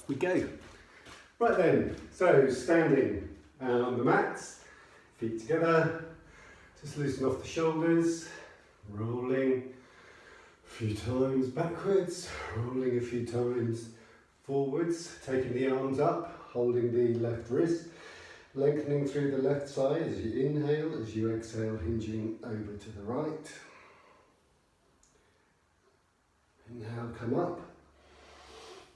we go. Right then, so standing on the mats, feet together, just loosen off the shoulders, rolling a few times backwards, rolling a few times forwards, taking the arms up, holding the left wrist, lengthening through the left side as you inhale, as you exhale, hinging over to the right. Inhale, come up.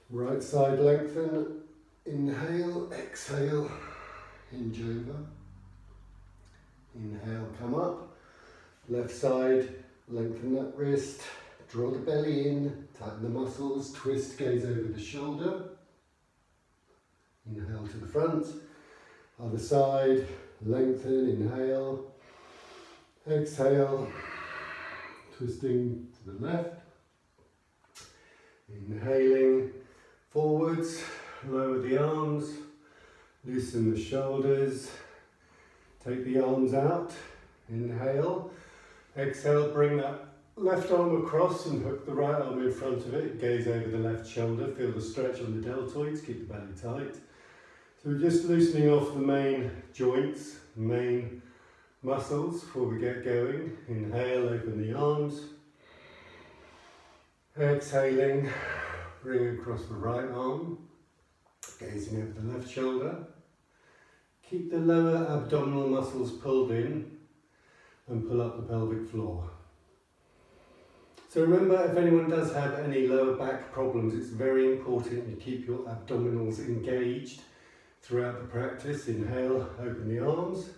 Right side lengthen. Inhale, exhale, hinge over. Inhale, come up. Left side, lengthen that wrist. Draw the belly in, tighten the muscles, twist, gaze over the shoulder. Inhale to the front. Other side, lengthen, inhale, exhale, twisting to the left. Inhaling forwards, lower the arms, loosen the shoulders, take the arms out, inhale, exhale, bring that left arm across and hook the right arm in front of it, gaze over the left shoulder, feel the stretch on the deltoids, keep the belly tight. So we're just loosening off the main joints, main muscles before we get going. Inhale, open the arms. Exhaling, bring across the right arm, gazing over the left shoulder. Keep the lower abdominal muscles pulled in and pull up the pelvic floor. So remember, if anyone does have any lower back problems, it's very important you keep your abdominals engaged throughout the practice. Inhale, open the arms.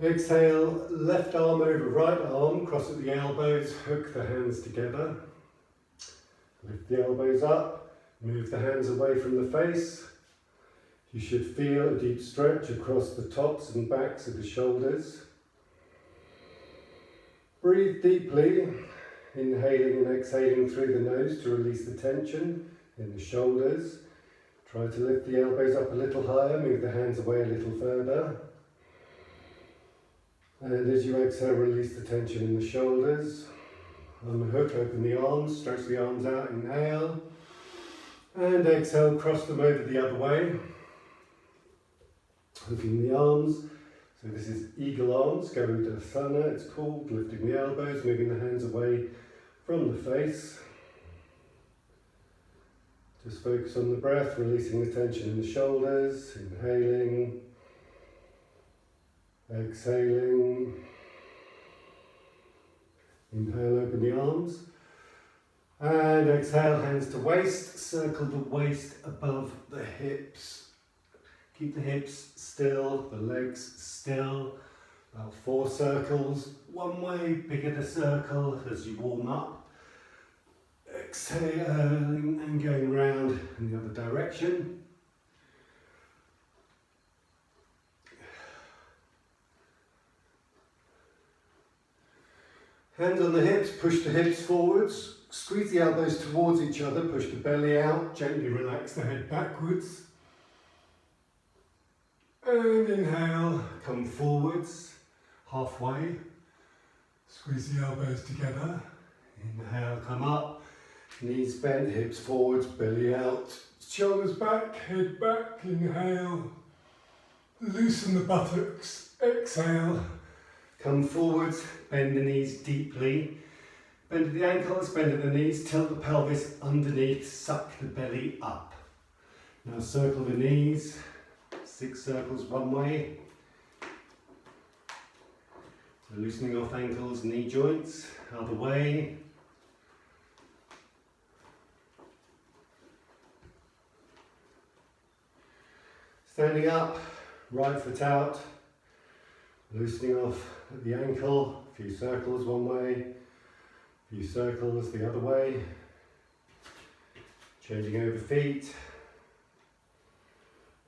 Exhale, left arm over right arm, cross at the elbows, hook the hands together. Lift the elbows up, move the hands away from the face. You should feel a deep stretch across the tops and backs of the shoulders. Breathe deeply, inhaling and exhaling through the nose to release the tension in the shoulders. Try to lift the elbows up a little higher, move the hands away a little further. And as you exhale, release the tension in the shoulders. Unhook, open the arms, stretch the arms out, inhale. And exhale, cross them over the other way. Hooking the arms. So this is eagle arms, going to Asana, it's called. Lifting the elbows, moving the hands away from the face. Just focus on the breath, releasing the tension in the shoulders, inhaling, exhaling. Inhale, open the arms. And exhale, hands to waist, circle the waist above the hips. Keep the hips still, the legs still. About 4 circles, one way, bigger the circle as you warm up. Exhaling and going round in the other direction. Hands on the hips, push the hips forwards, squeeze the elbows towards each other, push the belly out, gently relax the head backwards. And inhale, come forwards, halfway, squeeze the elbows together. Inhale, come up, knees bent, hips forwards, belly out, shoulders back, head back, inhale. Loosen the buttocks, exhale. Come forwards, bend the knees deeply. Bend at the ankles, bend at the knees, tilt the pelvis underneath, suck the belly up. Now circle the knees, 6 circles one way. So loosening off ankles, knee joints, other way. Standing up, right foot out, loosening off at the ankle, a few circles one way, a few circles the other way, changing over feet,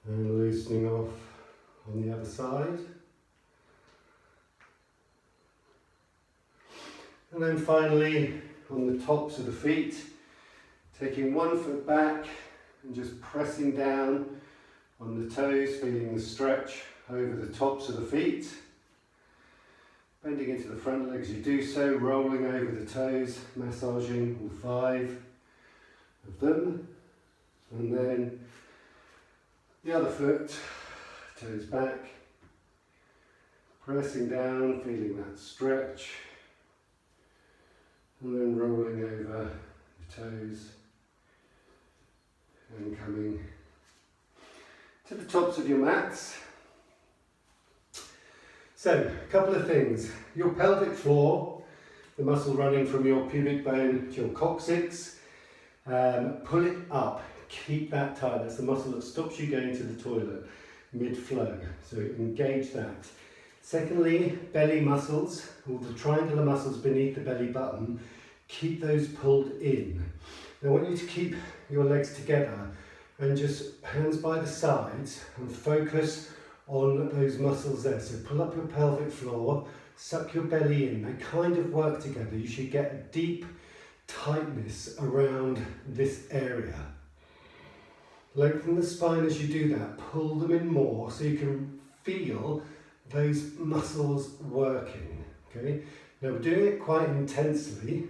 and loosening off on the other side. And then finally, on the tops of the feet, taking one foot back and just pressing down on the toes, feeling the stretch over the tops of the feet. Bending into the front leg as you do so, rolling over the toes, massaging all 5 of them. And The other foot, toes back, pressing down, feeling that stretch, and then rolling over the toes and coming to the tops of your mats. So, a couple of things. Your pelvic floor, the muscle running from your pubic bone to your coccyx, pull it up, keep that tight. That's the muscle that stops you going to the toilet mid-flow, so engage that. Secondly, belly muscles, all the triangular muscles beneath the belly button, keep those pulled in. Now I want you to keep your legs together and just hands by the sides and focus on those muscles there. So pull up your pelvic floor, suck your belly in, they kind of work together. You should get a deep tightness around this area. Lengthen the spine as you do that, pull them in more so you can feel those muscles working. Okay? Now we're doing it quite intensely,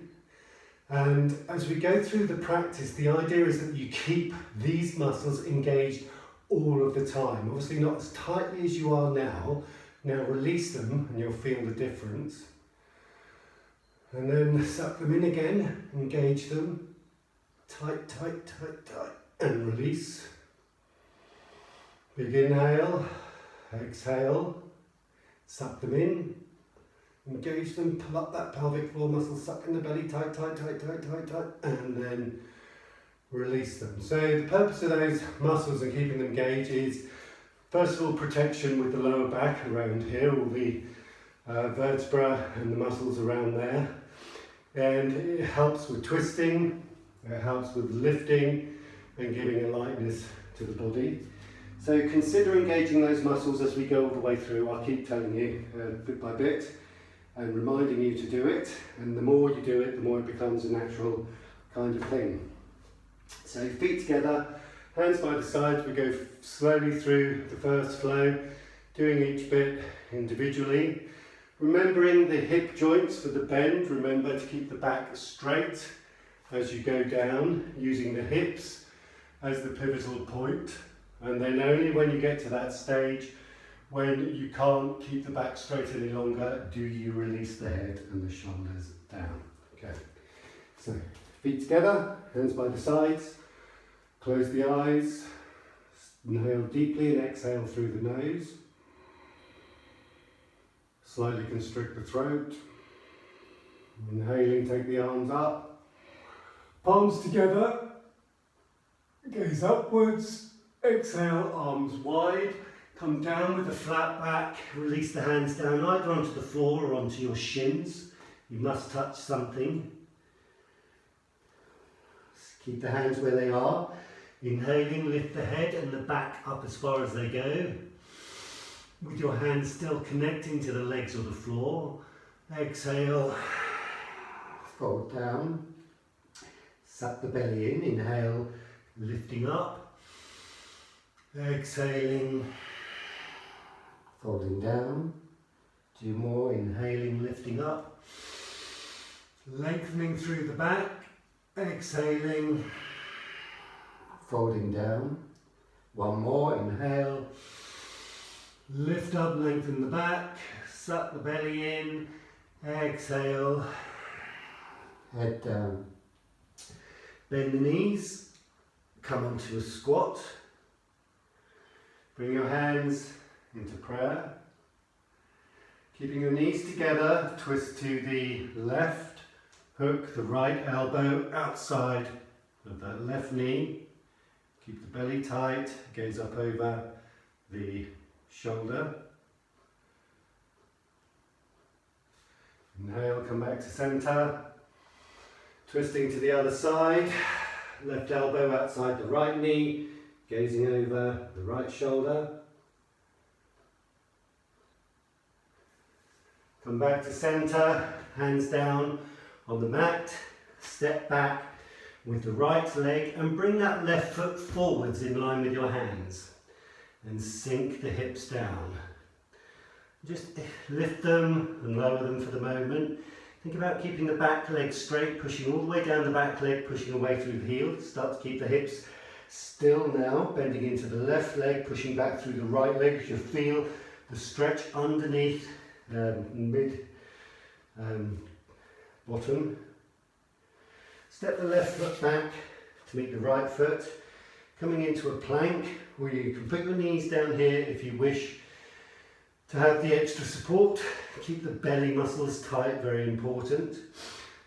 and as we go through the practice, the idea is that you keep these muscles engaged all of the time. Obviously not as tightly as you are now. Now release them and you'll feel the difference. And then suck them in again, engage them. Tight, tight, tight, tight, and release. Big inhale, exhale, suck them in, engage them, pull up that pelvic floor muscle, suck in the belly, tight, tight, tight, tight, tight, tight, and then release them. So the purpose of those muscles and keeping them engaged is, first of all, protection with the lower back around here, all the vertebra and the muscles around there. And it helps with twisting, it helps with lifting and giving a lightness to the body. So consider engaging those muscles as we go all the way through. I'll keep telling you bit by bit and reminding you to do it. And the more you do it, the more it becomes a natural kind of thing. So feet together, hands by the sides. We go slowly through the first flow, doing each bit individually. Remembering the hip joints for the bend. Remember to keep the back straight as you go down, using the hips as the pivotal point. And then only when you get to that stage, when you can't keep the back straight any longer, do you release the head and the shoulders down. Okay, so feet together, hands by the sides, close the eyes, inhale deeply and exhale through the nose. Slightly constrict the throat. Inhaling, take the arms up, palms together, gaze upwards. Exhale, arms wide, come down with a flat back, release the hands down either onto the floor or onto your shins. You must touch something. Keep the hands where they are. Inhaling, lift the head and the back up as far as they go. With your hands still connecting to the legs or the floor. Exhale, fold down. Suck the belly in, inhale, lifting up. Exhaling, folding down. Do more, inhaling, lifting up. Lengthening through the back. Exhaling, folding down. One more, inhale. Lift up, lengthen the back. Suck the belly in. Exhale, head down. Bend the knees. Come onto a squat. Bring your hands into prayer. Keeping your knees together, twist to the left, hook the right elbow outside of that left knee. Keep the belly tight, gaze up over the shoulder. Inhale, come back to center. Twisting to the other side, left elbow outside the right knee. Gazing over the right shoulder. Come back to center, hands down on the mat. Step back with the right leg and bring that left foot forwards in line with your hands. And sink the hips down. Just lift them and lower them for the moment. Think about keeping the back leg straight, pushing all the way down the back leg, pushing away through the heel. Start to keep the hips Still now, bending into the left leg, pushing back through the right leg as you feel the stretch underneath mid bottom. Step the left foot back to meet the right foot, coming into a plank where you can put your knees down here if you wish to have the extra support. Keep the belly muscles tight, very important.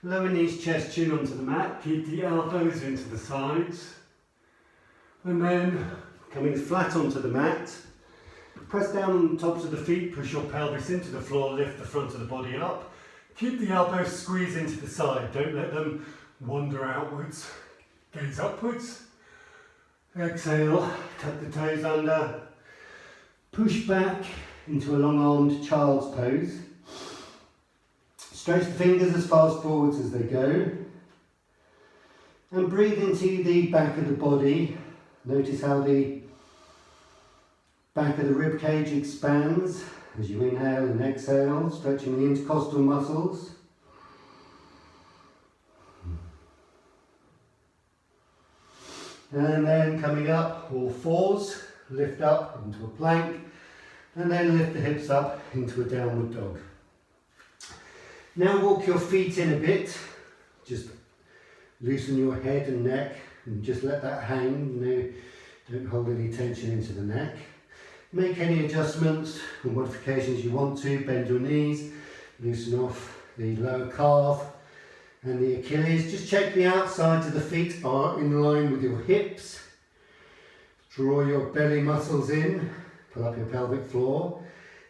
Lower knees, chest, chin onto the mat, keep the elbows into the sides. And then coming flat onto the mat, press down on the tops of the feet, push your pelvis into the floor, lift the front of the body up. Keep the elbows squeezed into the side, don't let them wander outwards. Gaze upwards. Exhale, tuck the toes under. Push back into a long-armed child's pose. Stretch the fingers as fast forwards as they go. And breathe into the back of the body. Notice how the back of the rib cage expands as you inhale and exhale, stretching the intercostal muscles. And then coming up, all fours, lift up into a plank, and then lift the hips up into a downward dog. Now walk your feet in a bit, just loosen your head and neck, and just let that hang, don't hold any tension into the neck. Make any adjustments or modifications you want to, bend your knees, loosen off the lower calf and the Achilles. Just check the outsides of the feet are in line with your hips. Draw your belly muscles in, pull up your pelvic floor.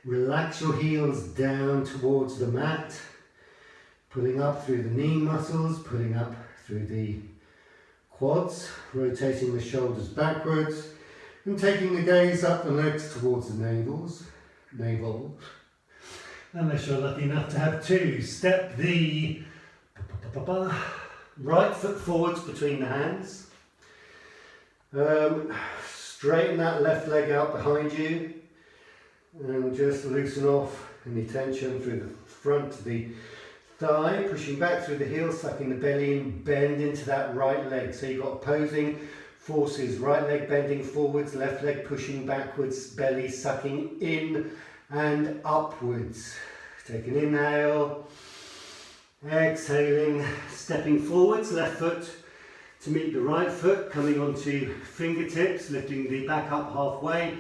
Relax your heels down towards the mat, pulling up through the knee muscles, pulling up through the quads, rotating the shoulders backwards and taking the gaze up the legs towards the navel. Unless you're lucky enough to have two, step the right foot forwards between the hands. Straighten that left leg out behind you and just loosen off any tension through the front of the thigh, pushing back through the heels, sucking the belly in, bend into that right leg. So you've got opposing forces, right leg bending forwards, left leg pushing backwards, belly sucking in and upwards. Take an inhale, exhaling, stepping forwards, left foot to meet the right foot, coming onto fingertips, lifting the back up halfway,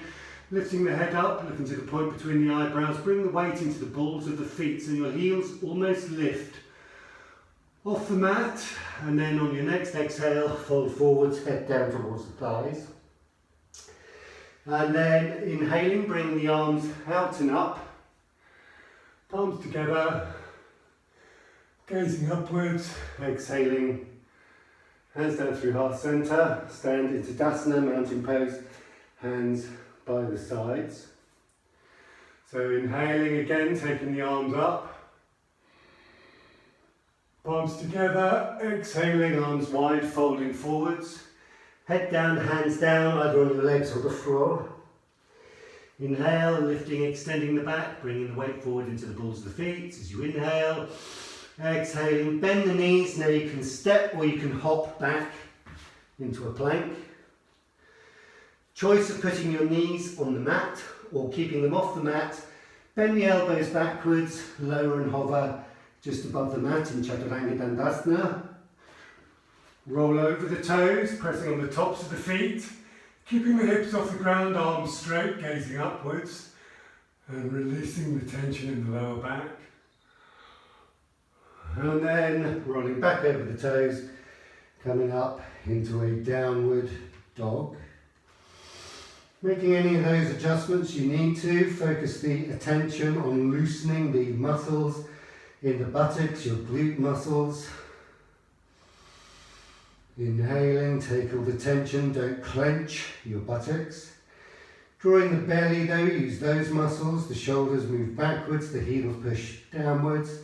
lifting the head up, looking to the point between the eyebrows. Bring the weight into the balls of the feet so your heels almost lift off the mat, and then on your next exhale, fold forwards, head down towards the thighs. And then inhaling, bring the arms out and up, palms together, gazing upwards, exhaling, hands down through heart center, stand into Tadasana, mountain pose, hands by the sides. So inhaling again, taking the arms up, palms together, exhaling, arms wide, folding forwards, head down, hands down, either on your legs or the floor. Inhale, lifting, extending the back, bringing the weight forward into the balls of the feet as you inhale. Exhaling, bend the knees. Now you can step or you can hop back into a plank. Choice of putting your knees on the mat or keeping them off the mat. Bend the elbows backwards, lower and hover just above the mat in Chaturanga Dandasana. Roll over the toes, pressing on the tops of the feet, keeping the hips off the ground, arms straight, gazing upwards, and releasing the tension in the lower back. And then rolling back over the toes, coming up into a downward dog. Making any of those adjustments you need to, focus the attention on loosening the muscles in the buttocks, your glute muscles. Inhaling, take all the tension, don't clench your buttocks. Drawing the belly though, use those muscles, the shoulders move backwards, the heels push downwards.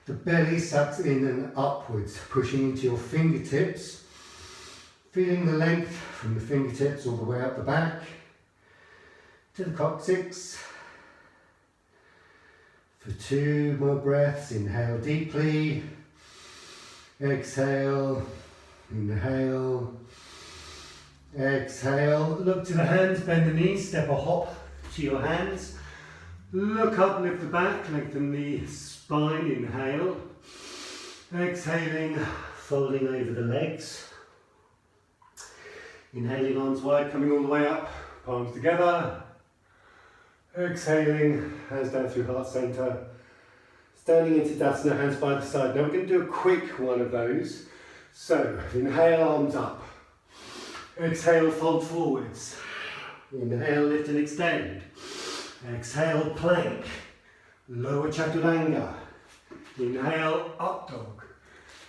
The belly sucks in and upwards, pushing into your fingertips. Feeling the length from the fingertips all the way up the back to the coccyx. For 2 more breaths, inhale deeply, exhale, inhale, Exhale, look to the hands, bend the knees, step or hop to your hands. Look up, lift the back, lengthen the spine, inhale. Exhaling, folding over the legs. Inhaling, arms wide, coming all the way up, palms together. Exhaling, hands down through heart center. Standing into Dasana, hands by the side. Now we're going to do a quick one of those. So, inhale, arms up. Exhale, fold forwards. Inhale, lift and extend. Exhale, plank. Lower chaturanga. Inhale, up dog.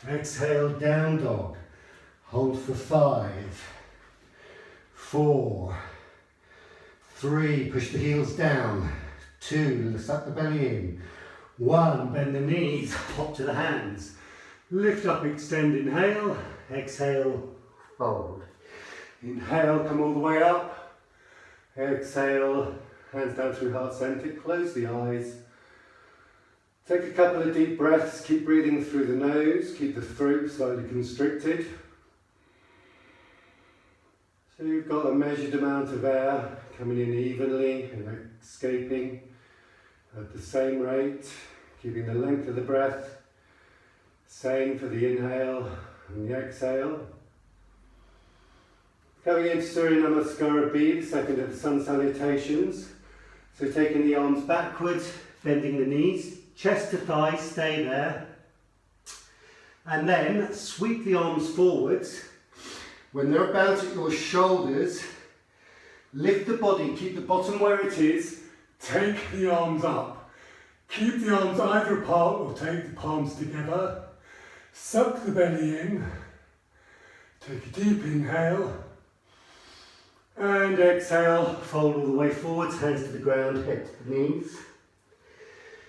Exhale, down dog. Hold for 5, 4, 3, push the heels down. 2, suck the belly in. 1, bend the knees, hop to the hands. Lift up, extend, inhale. Exhale, fold. Inhale, come all the way up. Exhale, hands down through heart center, close the eyes. Take a couple of deep breaths, keep breathing through the nose, keep the throat slightly constricted. So you've got a measured amount of air coming in evenly and escaping at the same rate, keeping the length of the breath. Same for the inhale and the exhale. Coming into Surya Namaskara B, the second of the sun salutations. So taking the arms backwards, bending the knees, chest to thighs, stay there. And then sweep the arms forwards. When they're about at your shoulders, lift the body, keep the bottom where it is, take the arms up. Keep the arms either apart or take the palms together. Suck the belly in. Take a deep inhale. And exhale, fold all the way forwards, hands to the ground, head to the knees.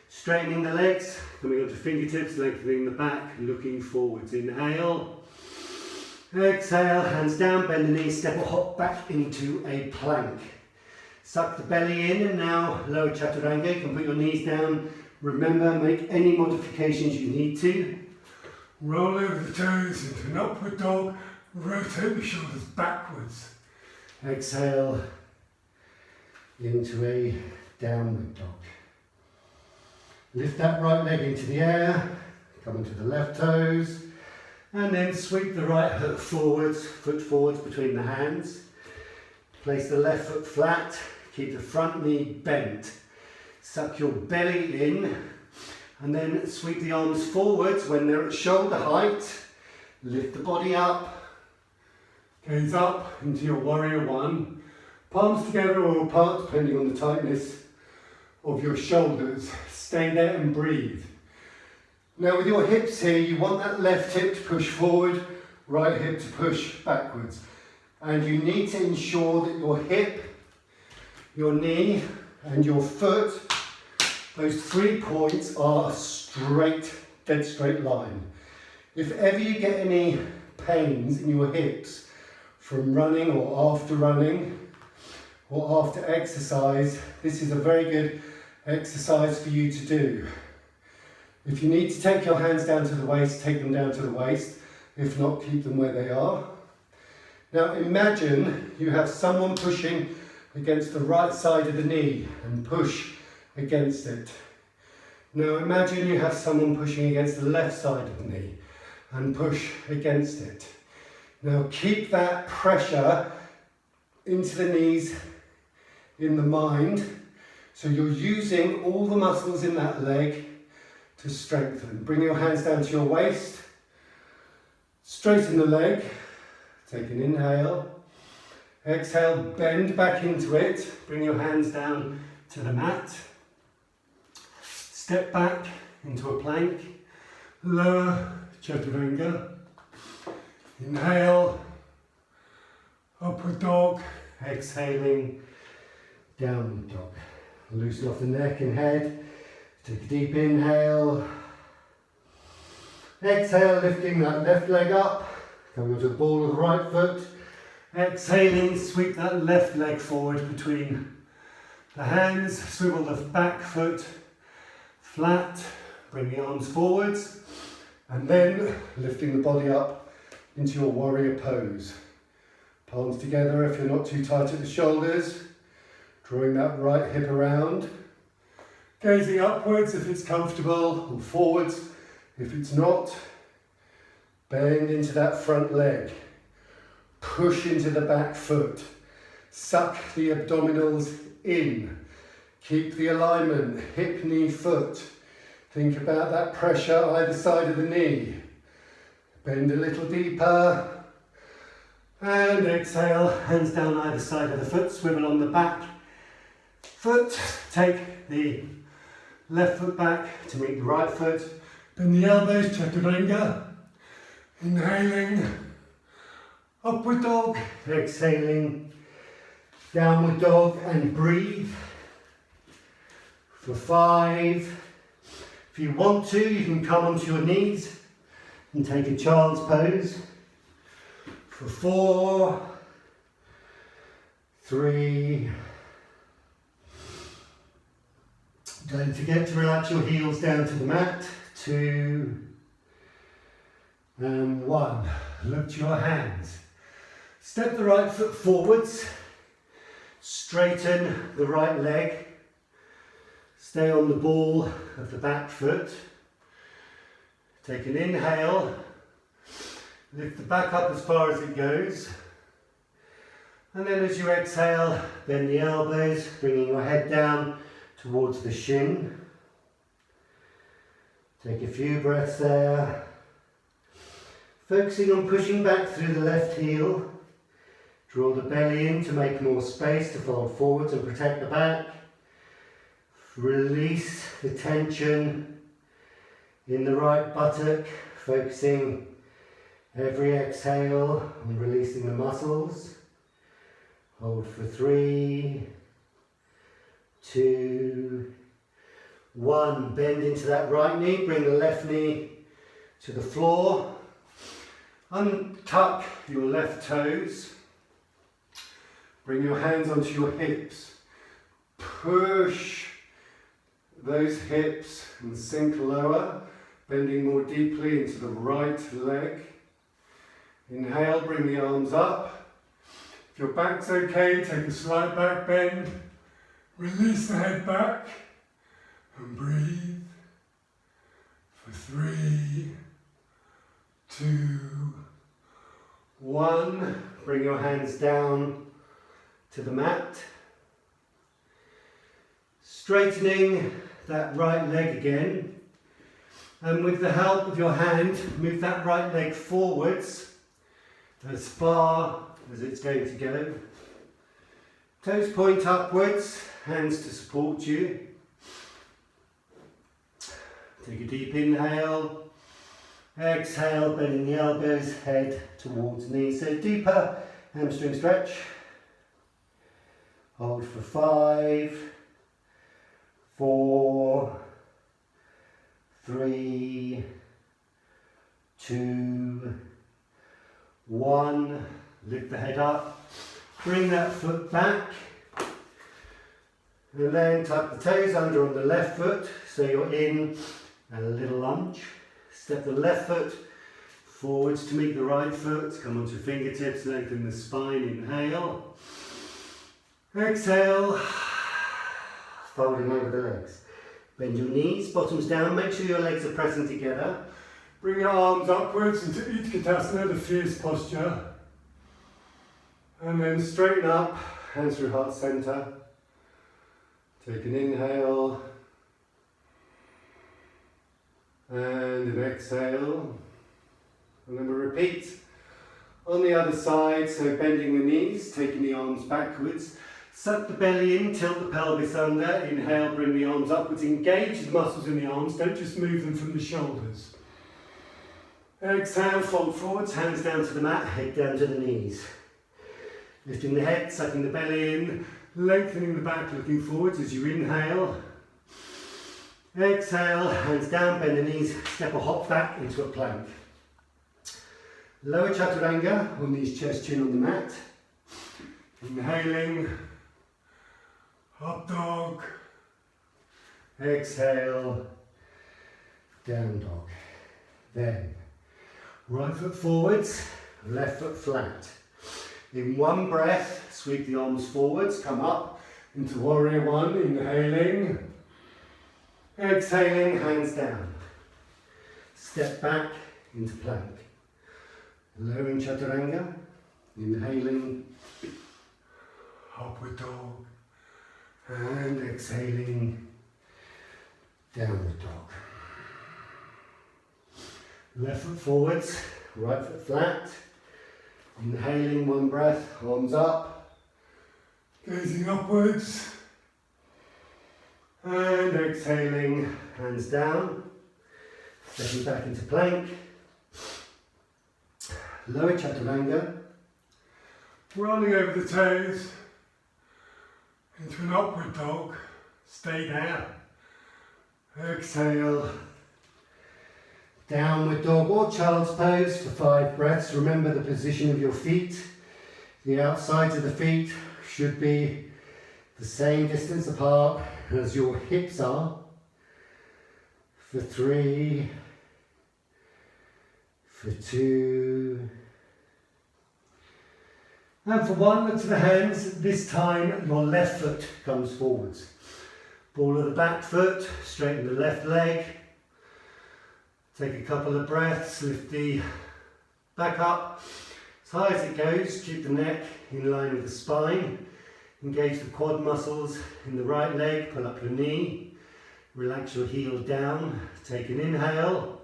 Straightening the legs, coming onto fingertips, lengthening the back, looking forwards. Inhale. Exhale, hands down, bend the knees, step or hop back into a plank. Suck the belly in and now lower chaturanga. You can put your knees down. Remember, make any modifications you need to. Roll over the toes into an upward dog. Rotate the shoulders backwards. Exhale into a downward dog. Lift that right leg into the air, come into the left toes, and then sweep the right foot forwards between the hands. Place the left foot flat, keep the front knee bent. Suck your belly in, and then sweep the arms forwards when they're at shoulder height. Lift the body up. Gaze up into your warrior one, palms together or apart depending on the tightness of your shoulders. Stay there and breathe. Now with your hips here, you want that left hip to push forward, right hip to push backwards. And you need to ensure that your hip, your knee and your foot, those 3 points are straight, dead straight line. If ever you get any pains in your hips, from running or after exercise, this is a very good exercise for you to do. If you need to take your hands down to the waist, take them down to the waist. If not, keep them where they are. Now imagine you have someone pushing against the right side of the knee and push against it. Now imagine you have someone pushing against the left side of the knee and push against it. Now keep that pressure into the knees in the mind, so you're using all the muscles in that leg to strengthen. Bring your hands down to your waist, straighten the leg, take an inhale, exhale, bend back into it, bring your hands down to the mat, step back into a plank, lower chaturanga. Inhale, upward dog, exhaling, downward dog. Loosen off the neck and head. Take a deep inhale. Exhale, lifting that left leg up, coming onto the ball of the right foot. Exhaling, sweep that left leg forward between the hands, swivel the back foot flat, bring the arms forwards, and then lifting the body up into your warrior pose. Palms together if you're not too tight at the shoulders. Drawing that right hip around. Gazing upwards if it's comfortable, or forwards if it's not. Bend into that front leg. Push into the back foot. Suck the abdominals in. Keep the alignment, hip, knee, foot. Think about that pressure either side of the knee. Bend a little deeper. And exhale, hands down either side of the foot, swivel on the back foot. Take the left foot back to meet the right foot. Bend the elbows, chaturanga. Inhaling, upward dog. Exhaling, downward dog, and breathe. For 5. If you want to, you can come onto your knees and take a child's pose. For 4, 3, don't forget to relax your heels down to the mat. 2, and 1. Lift your hands. Step the right foot forwards. Straighten the right leg. Stay on the ball of the back foot. Take an inhale. Lift the back up as far as it goes. And then as you exhale, bend the elbows, bringing your head down towards the shin. Take a few breaths there. Focusing on pushing back through the left heel. Draw the belly in to make more space to fold forwards and protect the back. Release the tension in the right buttock, focusing every exhale on releasing the muscles. Hold for 3, 2, 1. Bend into that right knee, bring the left knee to the floor. Untuck your left toes. Bring your hands onto your hips. Push those hips and sink lower, bending more deeply into the right leg. Inhale, bring the arms up. If your back's okay, take a slight back bend. Release the head back and breathe. For 3, 2, 1. Bring your hands down to the mat. Straightening that right leg again. And with the help of your hand, move that right leg forwards as far as it's going to go. Toes point upwards, hands to support you. Take a deep inhale. Exhale, bending the elbows, head towards knees. So deeper hamstring stretch. Hold for 5, 4, 3, 2, 1. Lift the head up. Bring that foot back. And then tuck the toes under on the left foot so you're in a little lunge. Step the left foot forwards to meet the right foot. Come onto fingertips, lengthen the spine. Inhale. Exhale. Folding over the legs. Bend your knees, bottoms down. Make sure your legs are pressing together. Bring your arms upwards into Utkatasana, the fierce posture. And then straighten up, hands through heart center. Take an inhale. And an exhale. And then we repeat on the other side. So bending the knees, taking the arms backwards. Suck the belly in, tilt the pelvis under. Inhale, bring the arms upwards. Engage the muscles in the arms. Don't just move them from the shoulders. Exhale, fold forwards, hands down to the mat, head down to the knees. Lifting the head, sucking the belly in, lengthening the back, looking forwards as you inhale. Exhale, hands down, bend the knees, step or hop back into a plank. Lower chaturanga on knees, chest, chin on the mat. Inhaling, up dog. Exhale, down dog. Then, right foot forwards, left foot flat. In one breath, sweep the arms forwards, come up into warrior one, inhaling. Exhaling, hands down. Step back into plank. Lowering chaturanga, inhaling, upward dog, and exhaling, downward dog. Left foot forwards, right foot flat. Inhaling, one breath, arms up, gazing upwards. And exhaling, hands down. Stepping back into plank. Lower chaturanga. Rolling over the toes into an upward dog. Stay down. Exhale. Downward dog or child's pose for 5 breaths. Remember the position of your feet. The outsides of the feet should be the same distance apart as your hips are. For 3, for 2, and for 1, look to the hands. This time your left foot comes forwards. Ball of the back foot, straighten the left leg. Take a couple of breaths, lift the back up as high as it goes, keep the neck in line with the spine, engage the quad muscles in the right leg, pull up your knee, relax your heel down, take an inhale,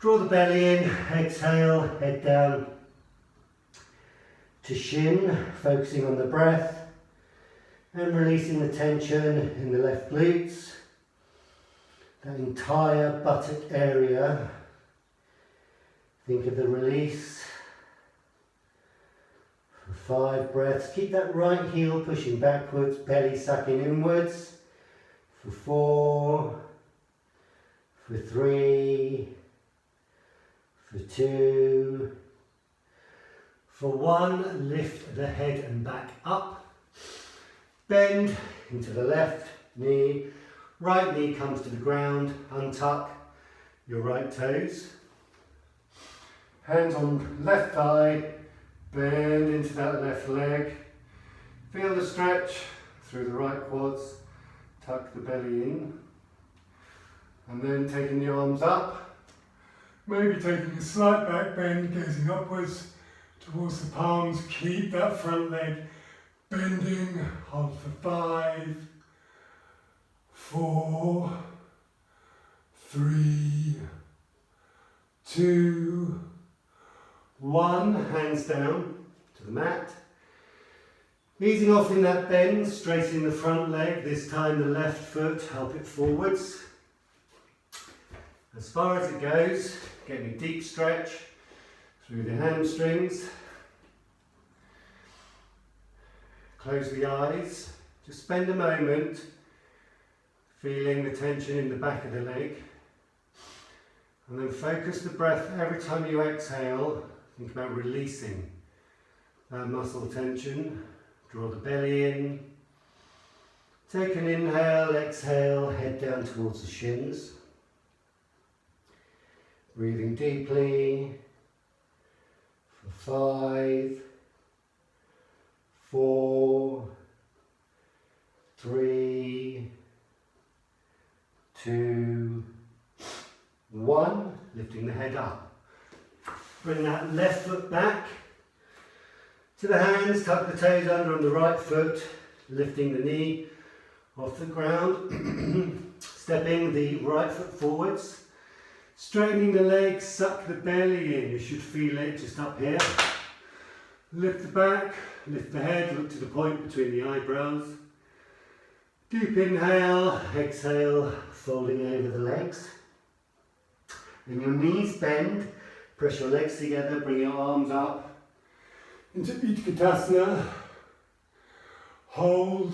draw the belly in, exhale, head down to shin, focusing on the breath and releasing the tension in the left glutes. That entire buttock area, think of the release. For 5 breaths, keep that right heel pushing backwards, belly sucking inwards. For 4, for 3, for 2, for 1, lift the head and back up. Bend into the left knee. Right knee comes to the ground, untuck your right toes. Hands on left thigh, bend into that left leg. Feel the stretch through the right quads, tuck the belly in. And then taking the arms up, maybe taking a slight back bend, gazing upwards towards the palms. Keep that front leg bending, hold for 5, 4, 3, 2, 1. Hands down to the mat. Easing off in that bend, straightening the front leg. This time the left foot, help it forwards. As far as it goes, getting a deep stretch through the hamstrings. Close the eyes. Just spend a moment feeling the tension in the back of the leg. And then focus the breath every time you exhale. Think about releasing that muscle tension. Draw the belly in. Take an inhale, exhale, head down towards the shins. Breathing deeply for 5, 4, 3, 2, 1. Lifting the head up. Bring that left foot back to the hands, tuck the toes under on the right foot, lifting the knee off the ground, stepping the right foot forwards, straightening the legs, suck the belly in. You should feel it just up here. Lift the back, lift the head, look to the point between the eyebrows. Deep inhale, exhale, folding over the legs. And your knees bend, press your legs together, bring your arms up into Utkatasana. Hold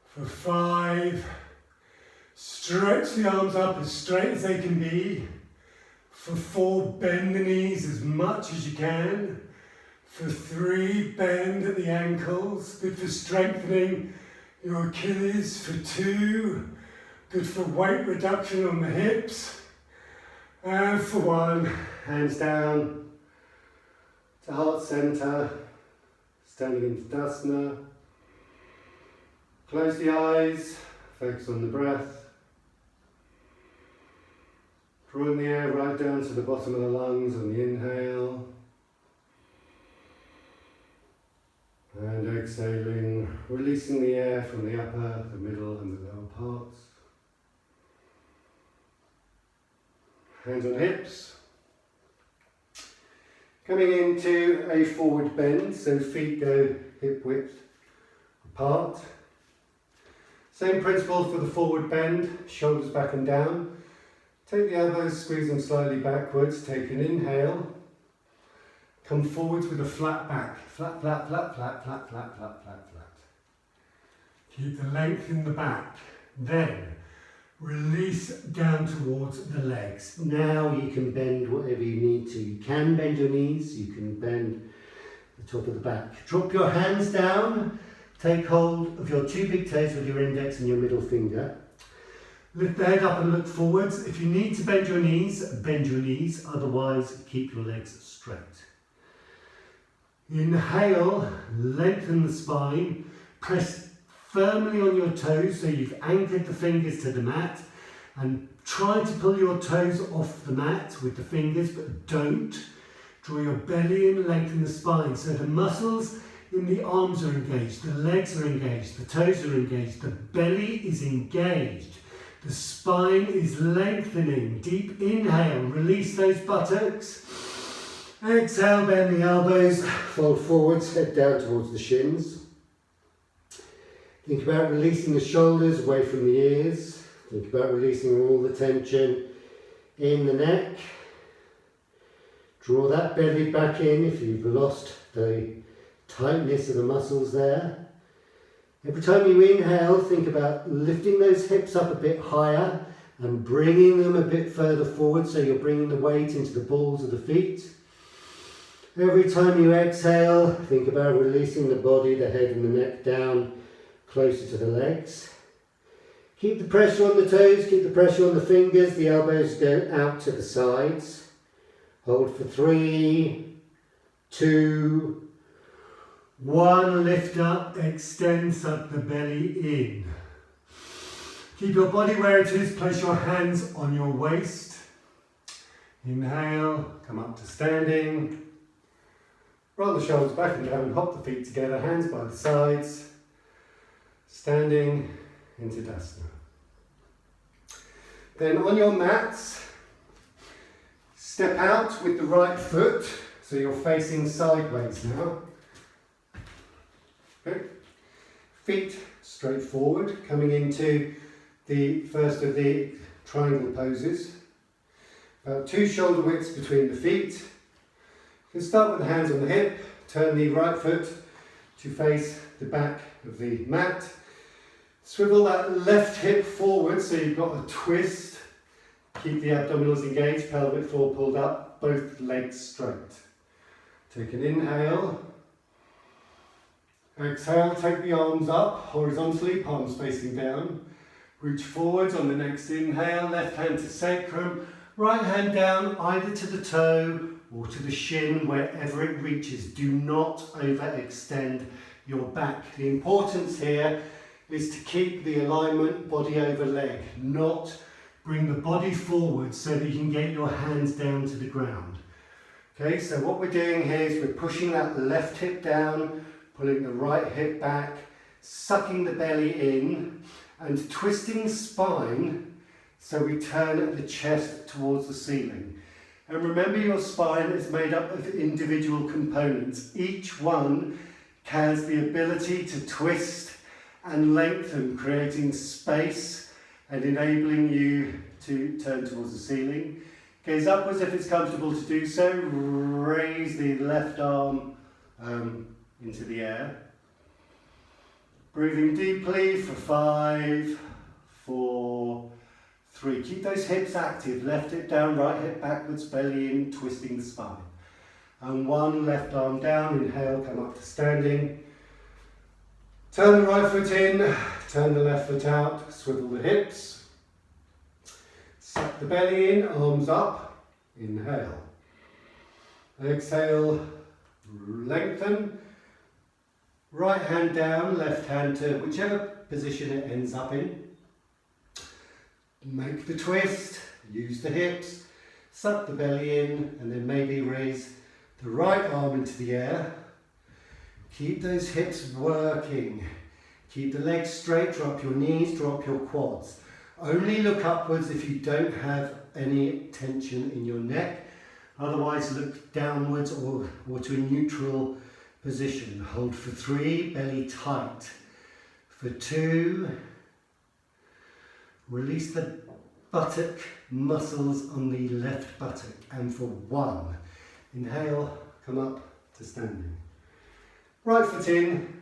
for 5. Stretch the arms up as straight as they can be. For 4, bend the knees as much as you can. For 3, bend at the ankles, good for strengthening your Achilles. For 2, good for weight reduction on the hips. And for 1, hands down to heart center, standing into Tadasana. Close the eyes, focus on the breath. Drawing the air right down to the bottom of the lungs on the inhale. And exhaling, releasing the air from the upper, the middle and the lower parts. Hands on hips. Coming into a forward bend, so feet go hip width apart. Same principle for the forward bend, shoulders back and down. Take the elbows, squeeze them slightly backwards, take an inhale. Come forwards with a flat back, flat, flat, flat, flat, flat, flat, flat, flat, flat. Keep the length in the back. Then release down towards the legs. Now you can bend whatever you need to. You can bend your knees, you can bend the top of the back. Drop your hands down, take hold of your two big toes with your index and your middle finger. Lift the head up and look forwards. If you need to bend your knees, otherwise keep your legs straight. Inhale, lengthen the spine, press firmly on your toes so you've anchored the fingers to the mat, and try to pull your toes off the mat with the fingers, but don't. Draw your belly in, lengthen the spine so the muscles in the arms are engaged, the legs are engaged, the toes are engaged, the belly is engaged, the spine is lengthening. Deep inhale, release those buttocks. Exhale, bend the elbows, fold forwards, head down towards the shins. Think about releasing the shoulders away from the ears. Think about releasing all the tension in the neck. Draw that belly back in if you've lost the tightness of the muscles there. Every time you inhale, think about lifting those hips up a bit higher and bringing them a bit further forward so you're bringing the weight into the balls of the feet. Every time you exhale, think about releasing the body, the head and the neck down closer to the legs. Keep the pressure on the toes, keep the pressure on the fingers, the elbows go out to the sides. Hold for 3, 2, 1, lift up, extend, suck the belly in. Keep your body where it is, place your hands on your waist. Inhale, come up to standing. Roll the shoulders back and down, hop the feet together, hands by the sides. Standing into Tadasana. Then on your mats, step out with the right foot, so you're facing sideways now. Okay. Feet straight forward, coming into the first of the triangle poses. About 2 shoulder widths between the feet. You can start with the hands on the hip, turn the right foot to face the back of the mat. Swivel that left hip forward so you've got a twist. Keep the abdominals engaged, pelvic floor pulled up, both legs straight. Take an inhale. Exhale, take the arms up horizontally, palms facing down. Reach forwards on the next inhale, left hand to sacrum, right hand down either to the toe or to the shin, wherever it reaches. Do not overextend your back. The importance here is to keep the alignment body over leg, not bring the body forward so that you can get your hands down to the ground. Okay, so what we're doing here is we're pushing that left hip down, pulling the right hip back, sucking the belly in and twisting the spine so we turn the chest towards the ceiling. And remember, your spine is made up of individual components. Each one has the ability to twist and lengthen, creating space and enabling you to turn towards the ceiling. Gaze upwards if it's comfortable to do so. Raise the left arm into the air. Breathing deeply for 5, 4, 3. Keep those hips active. Left hip down, right hip backwards, belly in, twisting the spine. And 1, left arm down. Inhale, come up to standing. Turn the right foot in, turn the left foot out, swivel the hips. Suck the belly in, arms up. Inhale. Exhale, Lengthen. Right hand down, left hand to whichever position it ends up in. Make the twist, use the hips, suck the belly in, and then maybe raise the right arm into the air. Keep those hips working. Keep the legs straight, drop your knees, drop your quads. Only look upwards if you don't have any tension in your neck. Otherwise look downwards or to a neutral position. Hold for 3, belly tight. For 2, release the buttock muscles on the left buttock. And for 1, inhale, come up to standing. Right foot in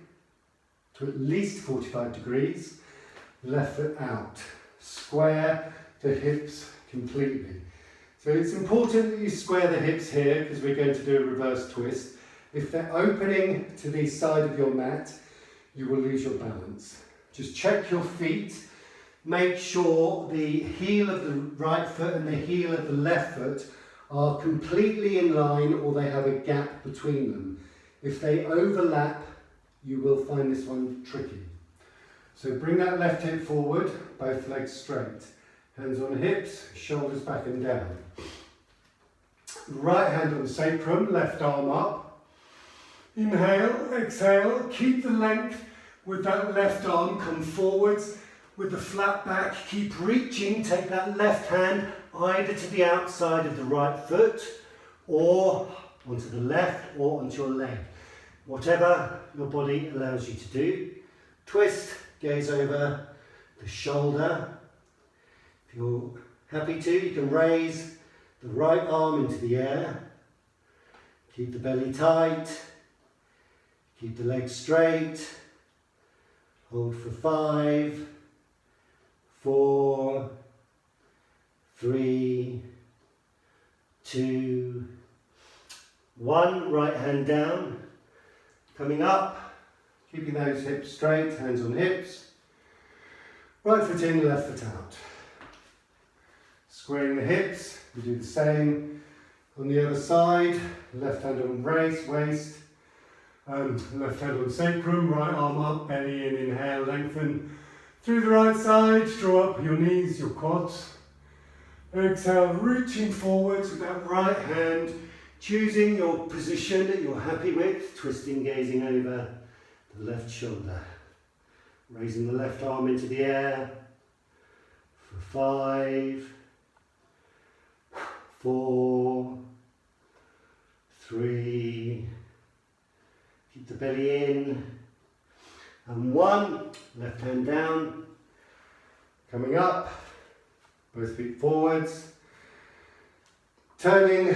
to at least 45 degrees. Left foot out. Square the hips completely. So it's important that you square the hips here because we're going to do a reverse twist. If they're opening to the side of your mat, you will lose your balance. Just check your feet. Make sure the heel of the right foot and the heel of the left foot are completely in line or they have a gap between them. If they overlap, you will find this one tricky. So bring that left hip forward, both legs straight. Hands on hips, shoulders back and down. Right hand on the sacrum, left arm up. Inhale, exhale, keep the length with that left arm, come forwards with the flat back, keep reaching, take that left hand either to the outside of the right foot or onto the left or onto your leg. Whatever your body allows you to do. Twist, gaze over the shoulder. If you're happy to, you can raise the right arm into the air. Keep the belly tight. Keep the legs straight. Hold for 5, 4, 3, 2, 1. Right hand down. Coming up, keeping those hips straight, hands on hips. Right foot in, left foot out. Squaring the hips, we do the same on the other side. Left hand on waist, left hand on sacrum, right arm up, belly in, inhale, lengthen. Through the right side, draw up your knees, your quads. Exhale, reaching forwards with that right hand, choosing your position that you're happy with, twisting, gazing over the left shoulder. Raising the left arm into the air for 5, 4, 3, keep the belly in, and 1, left hand down, coming up, both feet forwards, turning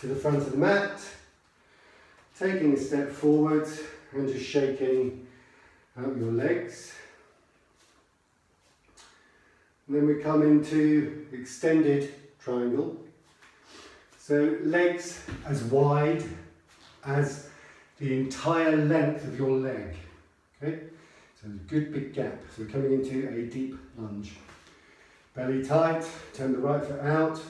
to the front of the mat, taking a step forward and just shaking out your legs. And then we come into extended triangle. So legs as wide as the entire length of your leg. Okay? So there's a good big gap. So we're coming into a deep lunge. Belly tight, turn the right foot out.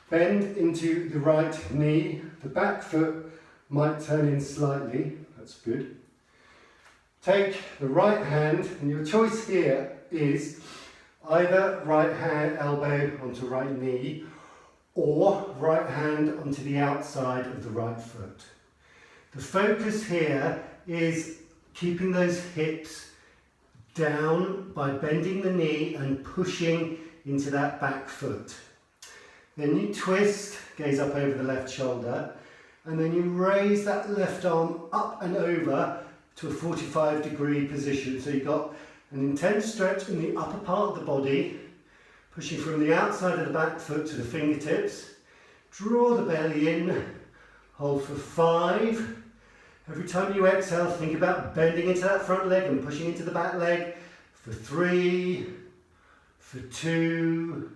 Bend into the right knee. The back foot might turn in slightly. That's good. Take the right hand, and your choice here is either right hand elbow onto right knee or right hand onto the outside of the right foot. The focus here is keeping those hips down by bending the knee and pushing into that back foot. Then you twist, gaze up over the left shoulder, and then you raise that left arm up and over to a 45-degree position. So you've got an intense stretch in the upper part of the body, pushing from the outside of the back foot to the fingertips. Draw the belly in, hold for 5. Every time you exhale, think about bending into that front leg and pushing into the back leg. For 3, for 2,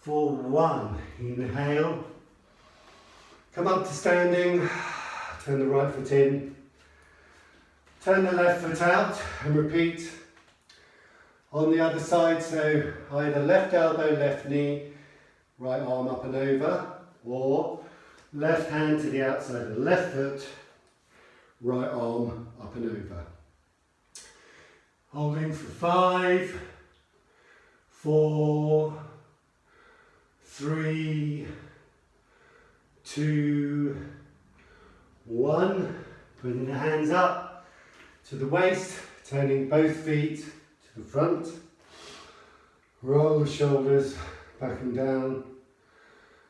for 1. Inhale. Come up to standing, turn the right foot in, turn the left foot out and repeat on the other side. So either left elbow, left knee, right arm up and over, or Left hand to the outside of the left foot, right arm up and over. Holding for 5, 4, 3, 2, 1. Putting the hands up to the waist, turning both feet to the front. Roll the shoulders back and down.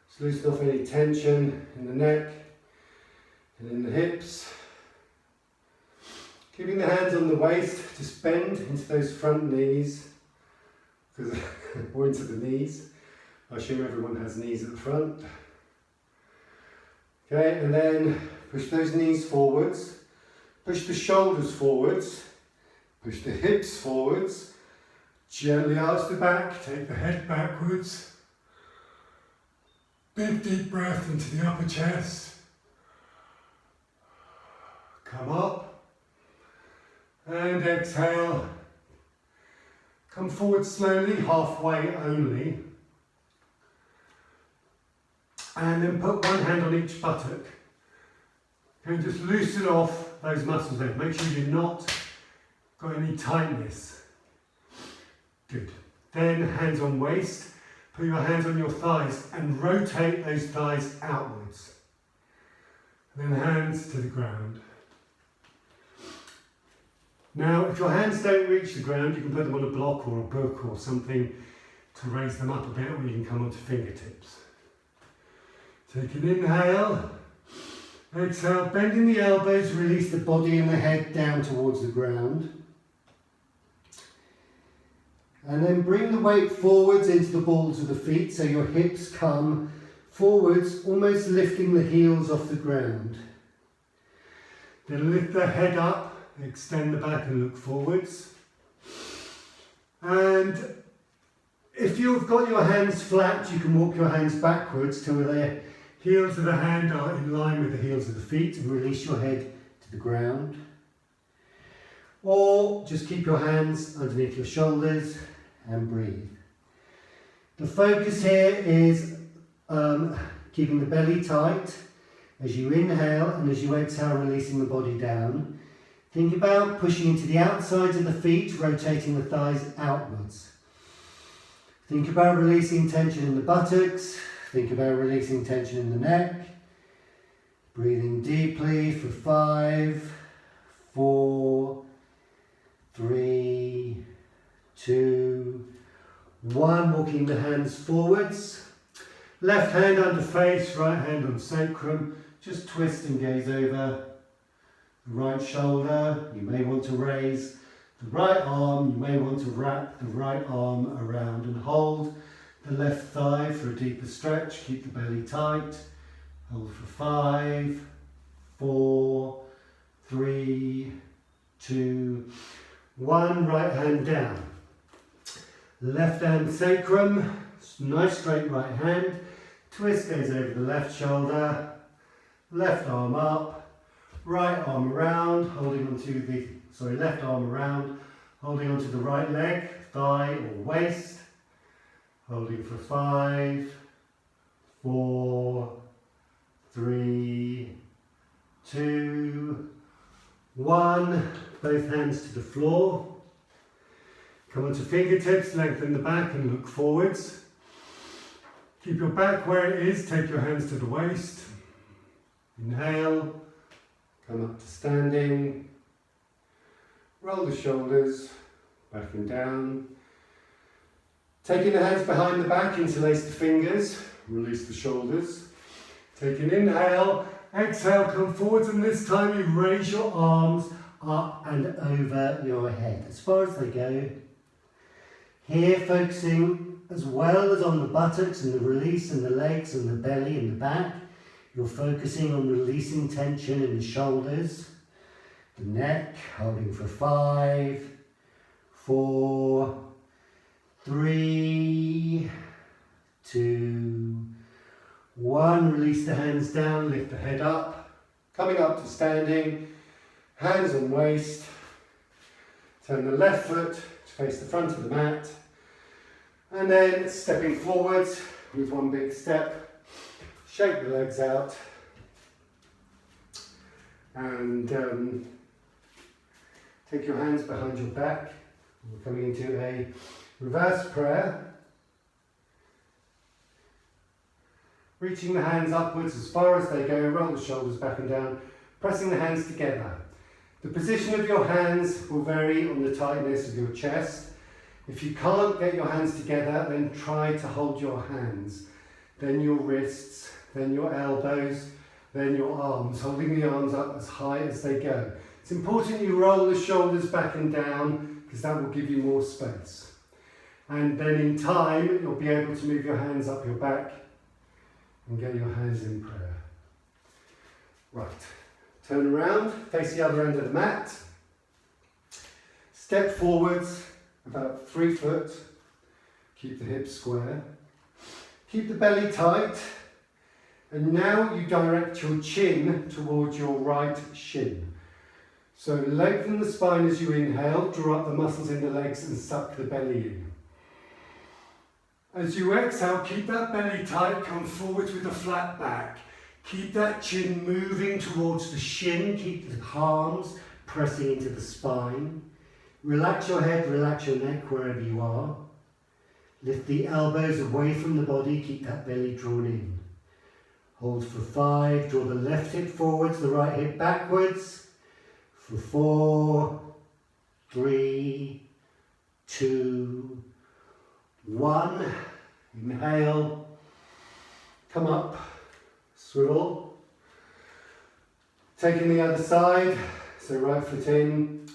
Just loosen off any tension in the neck and in the hips. Keeping the hands on the waist, just bend into those front knees, or into the knees. I assume everyone has knees at the front. Okay, and then push those knees forwards, push the shoulders forwards, push the hips forwards, gently arch the back, take the head backwards. Big deep breath into the upper chest. Come up and exhale. Come forward slowly, halfway only. And then put one hand on each buttock. And just loosen off those muscles there. Make sure you've not got any tightness. Good. Then hands on waist. Put your hands on your thighs and rotate those thighs outwards. And then hands to the ground. Now, if your hands don't reach the ground, you can put them on a block or a book or something to raise them up a bit, or you can come onto fingertips. Take an inhale, exhale, bending the elbows, release the body and the head down towards the ground. And then bring the weight forwards into the balls of the feet so your hips come forwards, almost lifting the heels off the ground. Then lift the head up, extend the back and look forwards. And if you've got your hands flat, you can walk your hands backwards till the heels of the hand are in line with the heels of the feet and release your head to the ground. Or just keep your hands underneath your shoulders and breathe. The focus here is keeping the belly tight as you inhale, and as you exhale, releasing the body down. Think about pushing into the outsides of the feet, rotating the thighs outwards. Think about releasing tension in the buttocks. Think about releasing tension in the neck. Breathing deeply for 5, 4, 3, 2, 1. Walking the hands forwards. Left hand under face, right hand on sacrum. Just twist and gaze over the right shoulder. You may want to raise the right arm. You may want to wrap the right arm around and hold the left thigh for a deeper stretch. Keep the belly tight. Hold for 5, 4, 3, 2, 1. Right hand down. Left hand sacrum. Nice straight right hand. Twist goes over the left shoulder. Left arm up. Right arm around. Holding onto the, left arm around. Holding onto the right leg, thigh or waist. Holding for 5, 4, 3, 2, 1. Both hands to the floor. Come onto fingertips, lengthen the back and look forwards. Keep your back where it is, take your hands to the waist. Inhale, come up to standing. Roll the shoulders back and down. Taking the hands behind the back, interlace the fingers, release the shoulders. Take an inhale, exhale, come forwards, and this time you raise your arms up and over your head, as far as they go. Here, focusing as well as on the buttocks and the release and the legs and the belly and the back. You're focusing on releasing tension in the shoulders, the neck, holding for 5, 4, 3, 2, 1. Release the hands down, lift the head up. Coming up to standing, hands on waist. Turn the left foot to face the front of the mat. And then stepping forwards with one big step. Shake the legs out and take your hands behind your back. We're coming into a reverse prayer. Reaching the hands upwards as far as they go, roll the shoulders back and down, pressing the hands together. The position of your hands will vary on the tightness of your chest. If you can't get your hands together, then try to hold your hands, then your wrists, then your elbows, then your arms, holding the arms up as high as they go. It's important you roll the shoulders back and down because that will give you more space. And then in time, you'll be able to move your hands up your back and get your hands in prayer. Right, turn around, face the other end of the mat. Step forwards about 3 foot. Keep the hips square. Keep the belly tight. And now you direct your chin towards your right shin. So lengthen the spine as you inhale, draw up the muscles in the legs and suck the belly in. As you exhale, keep that belly tight, come forwards with a flat back. Keep that chin moving towards the shin, keep the palms pressing into the spine. Relax your head, relax your neck wherever you are. Lift the elbows away from the body, keep that belly drawn in. Hold for 5, draw the left hip forwards, the right hip backwards. For 4, 3, 2, 1. Inhale, come up, swivel. Taking the other side, so right foot in,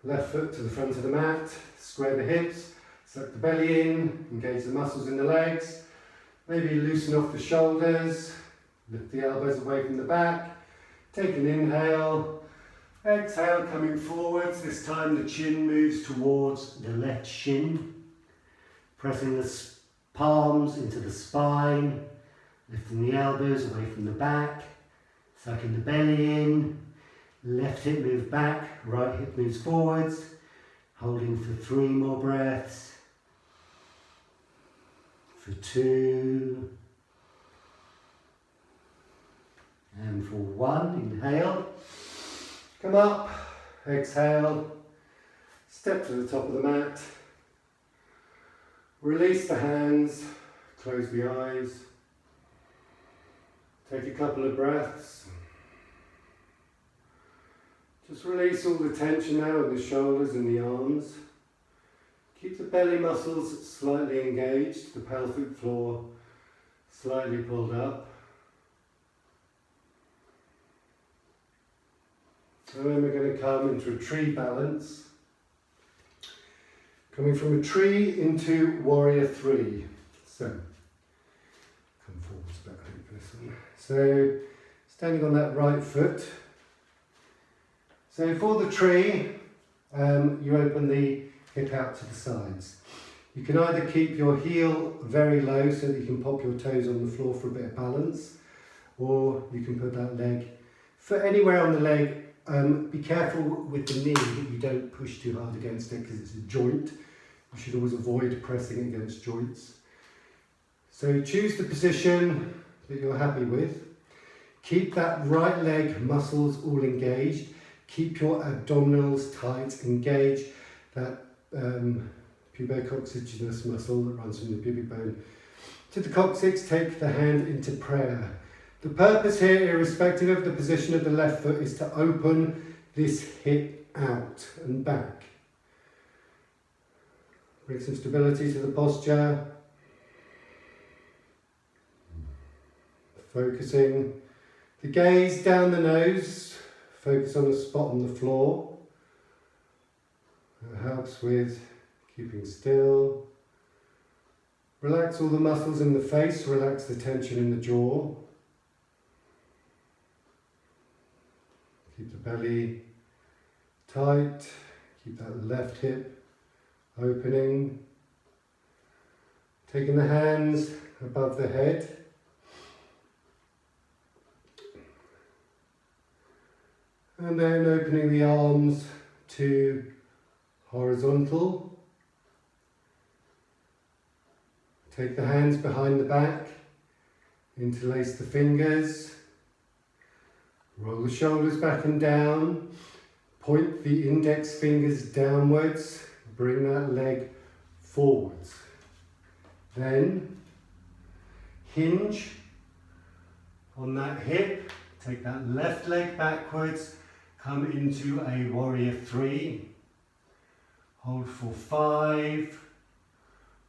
left foot to the front of the mat, square the hips, suck the belly in, engage the muscles in the legs. Maybe loosen off the shoulders, lift the elbows away from the back. Take an inhale, exhale coming forwards. This time the chin moves towards the left shin. Pressing the palms into the spine, lifting the elbows away from the back, sucking the belly in. Left hip moves back, right hip moves forwards. Holding for 3 more breaths. For 2. And for 1, inhale. Come up, exhale. Step to the top of the mat. Release the hands, close the eyes. Take a couple of breaths. Just release all the tension now in the shoulders and the arms. Keep the belly muscles slightly engaged, the pelvic floor slightly pulled up. And then we're going to come into a tree balance. Coming from a tree into warrior 3. So, come forwards a bit, I think, for this one. So, standing on that right foot. So for the tree, you open the hip out to the sides. You can either keep your heel very low so that you can pop your toes on the floor for a bit of balance, or you can put that leg foot anywhere on the leg. Be careful with the knee that you don't push too hard against it because it's a joint. You should always avoid pressing against joints. So choose the position that you're happy with. Keep that right leg muscles all engaged. Keep your abdominals tight. Engage that pubococcygeus muscle that runs from the pubic bone to the coccyx. Take the hand into prayer. The purpose here, irrespective of the position of the left foot, is to open this hip out and back. Bring some stability to the posture. Focusing the gaze down the nose. Focus on a spot on the floor. It helps with keeping still. Relax all the muscles in the face. Relax the tension in the jaw. Keep the belly tight. Keep that left hip opening. Taking the hands above the head. And then opening the arms to horizontal. Take the hands behind the back. Interlace the fingers. Roll the shoulders back and down. Point the index fingers downwards. Bring that leg forwards. Then hinge on that hip. Take that left leg backwards. Come into a warrior 3. Hold for 5,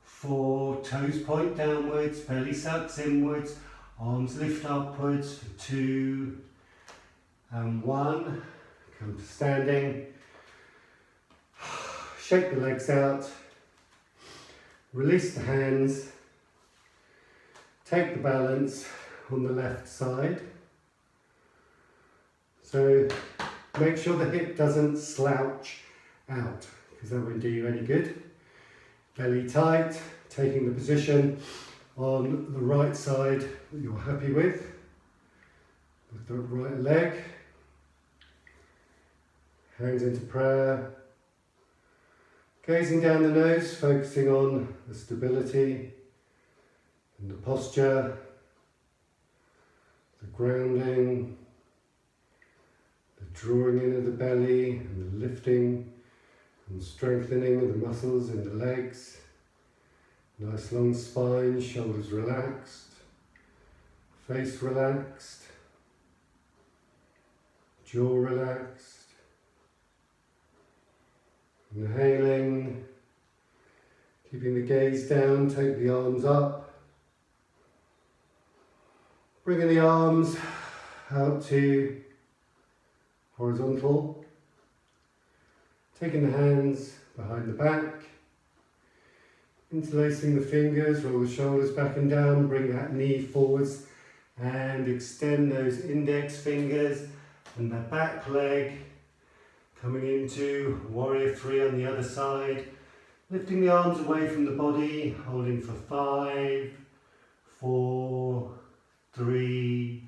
4, toes point downwards, belly sucks inwards, arms lift upwards for 2 and 1. Come to standing. Shake the legs out. Release the hands. Take the balance on the left side. So make sure the hip doesn't slouch out, because that won't do you any good. Belly tight, taking the position on the right side that you're happy with the right leg. Hands into prayer. Gazing down the nose, focusing on the stability and the posture, the grounding, the drawing in of the belly and the lifting and strengthening of the muscles in the legs. Nice long spine, shoulders relaxed, face relaxed, jaw relaxed. Inhaling, keeping the gaze down, take the arms up. Bringing the arms out to horizontal. Taking the hands behind the back. Interlacing the fingers, roll the shoulders back and down, bring that knee forwards and extend those index fingers and the back leg. Coming into warrior 3 on the other side. Lifting the arms away from the body, holding for 5, 4, 3,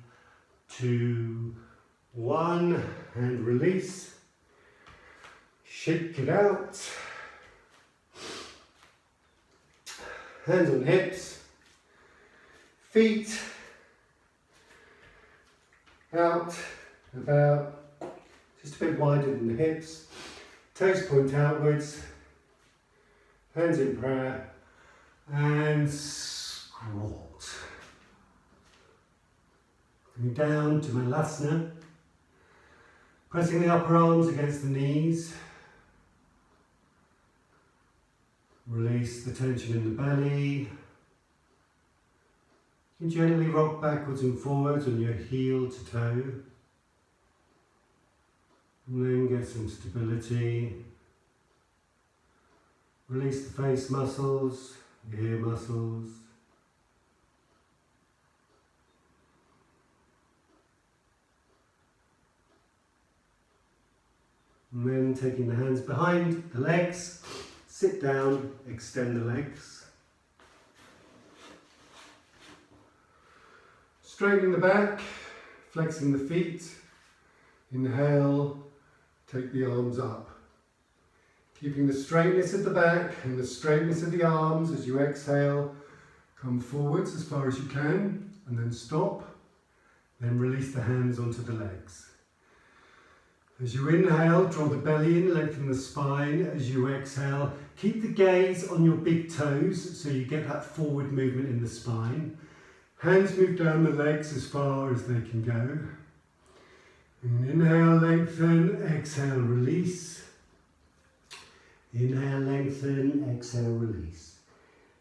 2, 1, and release. Shake it out. Hands on hips. Feet out, about just a bit wider than the hips. Toes point outwards. Hands in prayer. And squat. Coming down to Malasana. Pressing the upper arms against the knees. Release the tension in the belly. You can gently rock backwards and forwards on your heel to toe. And then get some stability. Release the face muscles, the ear muscles. And then taking the hands behind the legs, sit down, extend the legs. Straightening the back, flexing the feet. Inhale, take the arms up. Keeping the straightness of the back and the straightness of the arms as you exhale. Come forwards as far as you can and then stop. Then release the hands onto the legs. As you inhale, draw the belly in, lengthen the spine. As you exhale, keep the gaze on your big toes so you get that forward movement in the spine. Hands move down the legs as far as they can go. And inhale, lengthen, exhale, release. Inhale, lengthen, exhale, release.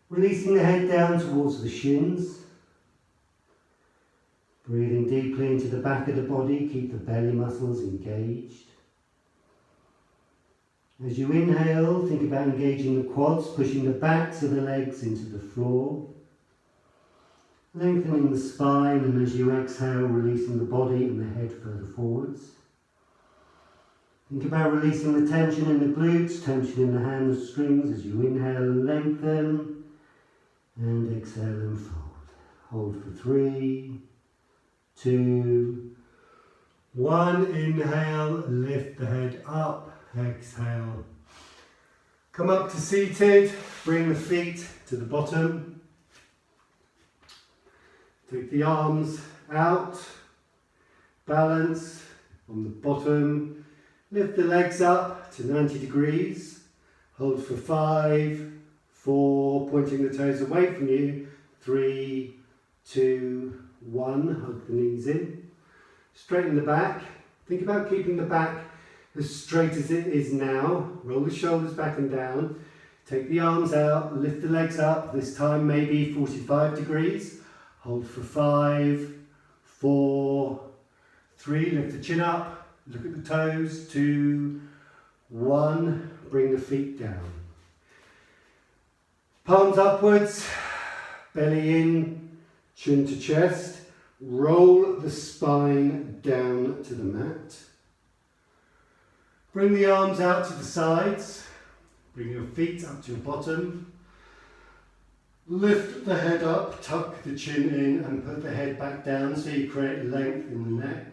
Releasing the head down towards the shins. Breathing deeply into the back of the body, keep the belly muscles engaged. As you inhale, think about engaging the quads, pushing the backs of the legs into the floor. Lengthening the spine, and as you exhale, releasing the body and the head further forwards. Think about releasing the tension in the glutes, tension in the hamstrings as you inhale and lengthen, and exhale and fold. Hold for 3, 2, 1. Inhale, lift the head up, exhale. Come up to seated, bring the feet to the bottom. Take the arms out, balance on the bottom, lift the legs up to 90 degrees, hold for 5, 4, pointing the toes away from you, 3, 2, 1, hug the knees in, straighten the back, think about keeping the back as straight as it is now, roll the shoulders back and down, take the arms out, lift the legs up, this time maybe 45 degrees, hold for 5, 4, 3, lift the chin up, look at the toes, 2, 1, bring the feet down. Palms upwards, belly in, chin to chest, roll the spine down to the mat. Bring the arms out to the sides, bring your feet up to your bottom. Lift the head up, tuck the chin in and put the head back down so you create length in the neck.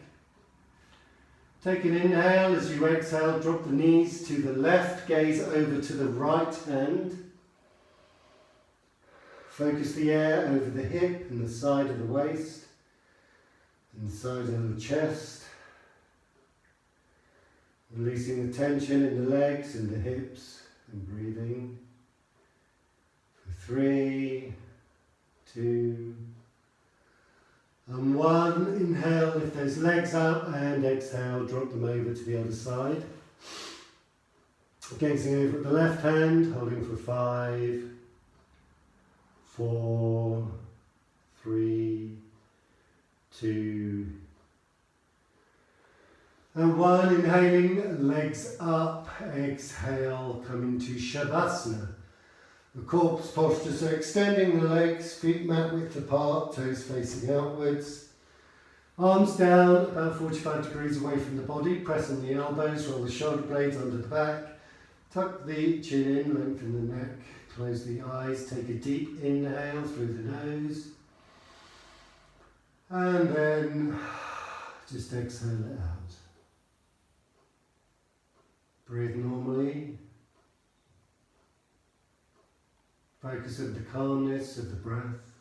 Take an inhale. As you exhale, drop the knees to the left, gaze over to the right hand. Focus the air over the hip and the side of the waist, and the side of the chest. Releasing the tension in the legs and the hips and breathing. 3, 2, and 1. Inhale, lift those legs up and exhale, drop them over to the other side. Gazing over at the left hand, holding for 5, 4, 3, 2, and 1. Inhaling, legs up, exhale, come into Shavasana. The corpse posture, so extending the legs, feet mat width apart, toes facing outwards. Arms down, about 45 degrees away from the body, press on the elbows, roll the shoulder blades under the back. Tuck the chin in, lengthen the neck, close the eyes, take a deep inhale through the nose. And then just exhale it out. Breathe normally. Focus on the calmness of the breath.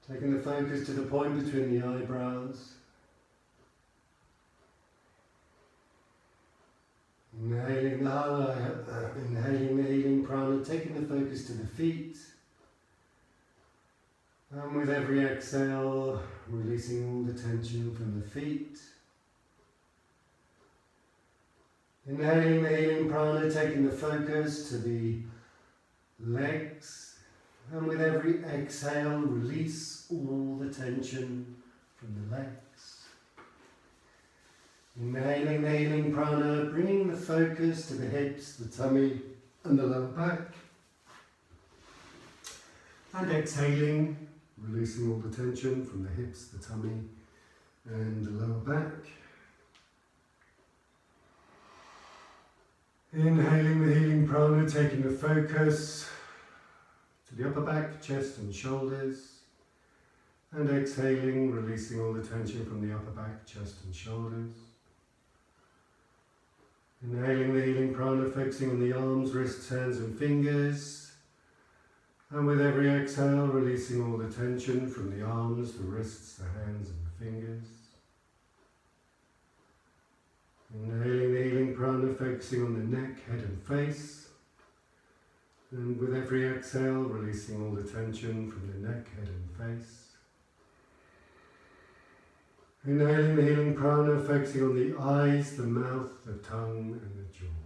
Taking the focus to the point between the eyebrows. Inhaling inhaling the healing prana, taking the focus to the feet. And with every exhale, releasing all the tension from the feet. Inhaling the healing prana, taking the focus to the legs, and with every exhale, release all the tension from the legs. Inhaling the healing prana, bringing the focus to the hips, the tummy, and the lower back. And exhaling, releasing all the tension from the hips, the tummy, and the lower back. Inhaling the healing prana, taking the focus to the upper back, chest and shoulders. And exhaling, releasing all the tension from the upper back, chest and shoulders. Inhaling the healing prana, focusing on the arms, wrists, hands and fingers. And with every exhale, releasing all the tension from the arms, the wrists, the hands and the fingers. Inhaling the healing prana, focusing on the neck, head and face. And with every exhale, releasing all the tension from the neck, head and face. Inhaling the healing prana, focusing on the eyes, the mouth, the tongue and the jaw.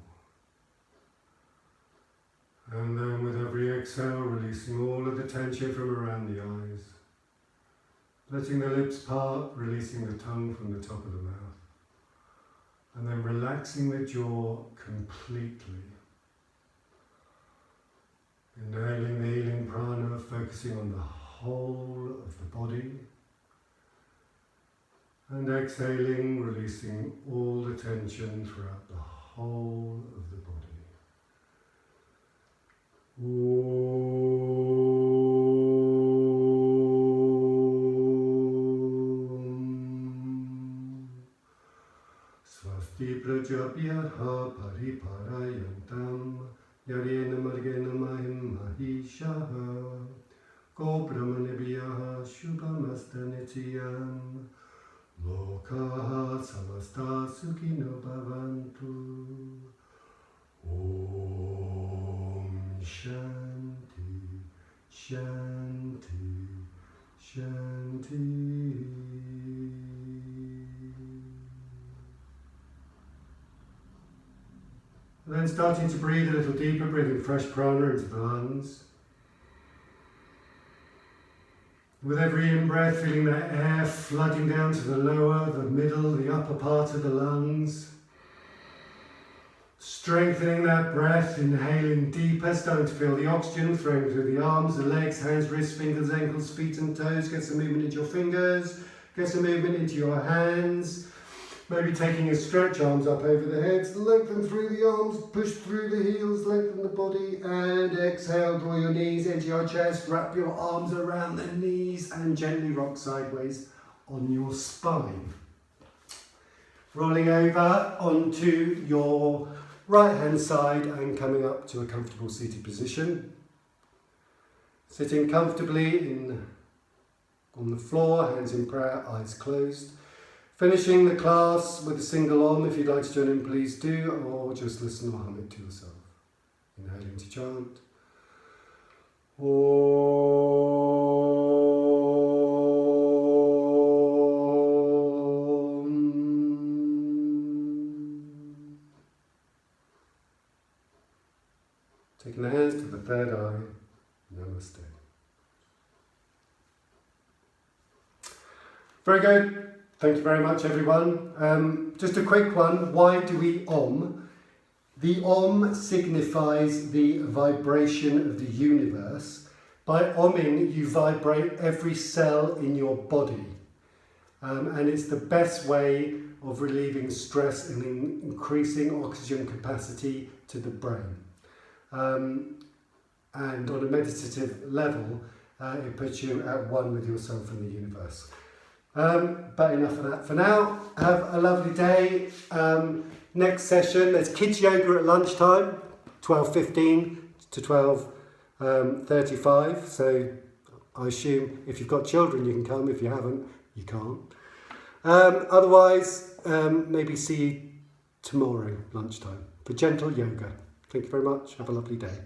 And then with every exhale, releasing all of the tension from around the eyes. Letting the lips part, releasing the tongue from the top of the mouth. And then relaxing the jaw completely. Inhaling the healing prana, focusing on the whole of the body. And exhaling, releasing all the tension throughout the whole of the body. Swasti prajabhyaha pariparayantam Yaryena Margena Mahim Mahishaha Go Brahmanebhyaha Shubhamastanitiyam Lokaha Samasta Sukhino Bhavantu Om Shanti Shanti Shanti. And then starting to breathe a little deeper, breathing fresh prana into the lungs. With every in-breath, feeling that air flooding down to the lower, the middle, the upper part of the lungs. Strengthening that breath, inhaling deeper, starting to feel the oxygen flowing through the arms, the legs, hands, wrists, fingers, ankles, feet and toes. Get some movement into your fingers, get some movement into your hands. Maybe taking a stretch, arms up over the heads, lengthen through the arms, push through the heels, lengthen the body, and exhale, draw your knees into your chest, wrap your arms around the knees and gently rock sideways on your spine. Rolling over onto your right hand side and coming up to a comfortable seated position. Sitting comfortably on the floor, hands in prayer, eyes closed. Finishing the class with a single Om. If you'd like to join in, please do, or just listen or hum it to yourself. Inhaling to chant. Om. Taking the hands to the third eye. Namaste. Very good. Thank you very much, everyone. Just a quick one. Why do we Om? The Om signifies the vibration of the universe. By Omming, you vibrate every cell in your body. And it's the best way of relieving stress and increasing oxygen capacity to the brain. And on a meditative level, it puts you at one with yourself and the universe. But enough of that for now. Have a lovely day. Next session, there's kids yoga at lunchtime, 12:15 to 12:35. So I assume if you've got children you can come, if you haven't, you can't. Otherwise, maybe see you tomorrow lunchtime for gentle yoga. Thank you very much. Have a lovely day.